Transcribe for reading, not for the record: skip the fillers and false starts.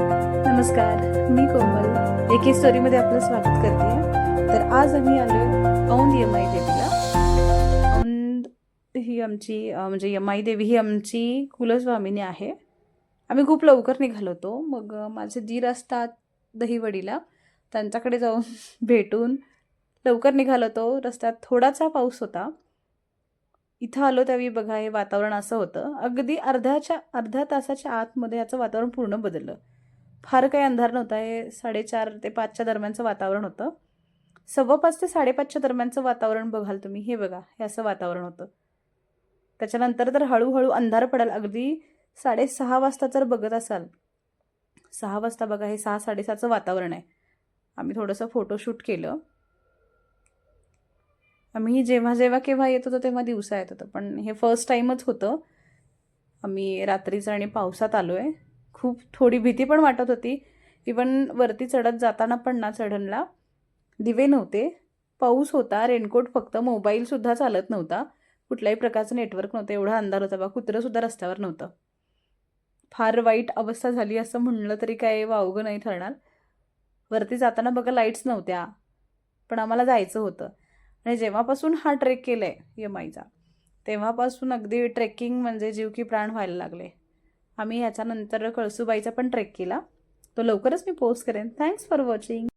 नमस्कार, मी कोमल एके स्टोरीमध्ये आपलं स्वागत करते. तर आज आम्ही आलो औंध यमाई देवीला. औंध ही आमची म्हणजे यमाई देवी ही आमची कुलस्वामिनी आहे. आम्ही खूप लवकर निघालो होतो. मग माझे दीर असतात दहिवडीला, त्यांच्याकडे जाऊन भेटून लवकर निघालो होतो. रस्त्यात थोडासा पाऊस होता. इथं आलो त्यावेळी बघा हे वातावरण असं होतं. अगदी अर्ध्या तासाच्या आतमध्ये याचं वातावरण पूर्ण बदललं. फार काही अंधार नव्हता. हे 4:30 ते 5च्या दरम्यानचं वातावरण होतं. 5:15 ते 5:30च्या दरम्यानचं वातावरण बघाल तुम्ही. हे बघा, हे असं वातावरण होतं. त्याच्यानंतर तर हळूहळू अंधार पडायला अगदी 6:30 वाजता जर बघत असाल, 6 वाजता बघा हे 6-6:30चं वातावरण आहे. आम्ही थोडंसं फोटोशूट केलं. आम्ही जेव्हा जेव्हा केव्हा येत होतो तेव्हा दिवसा येत होतं, पण हे फर्स्ट टाईमच होतं. आम्ही रात्रीचं आणि पावसात आलो आहे. खूप थोडी भीती पण वाटत होती. इवन वरती चढत जाताना पण ना चढणला दिवे नव्हते, पाऊस होता, रेनकोट फक्त, मोबाईलसुद्धा चालत नव्हता, कुठल्याही प्रकारचं नेटवर्क नव्हतं, एवढा अंधार होता बा. कुत्रंसुद्धा रस्त्यावर नव्हतं. फार वाईट अवस्था झाली असं म्हणलं तरी काय वावगं नाही ठरणार. वरती जाताना बघा लाईट्स नव्हत्या, पण आम्हाला जायचं होतं. आणि जेव्हापासून हा ट्रेक केला आहे यमाईचा, तेव्हापासून अगदी ट्रेकिंग म्हणजे जीव की प्राण व्हायला लागले. आम्ही ह्याच्यानंतर कळसूबाईचा पण ट्रेक केला. तो लवकरच मी पोस्ट करेन. Thanks for watching.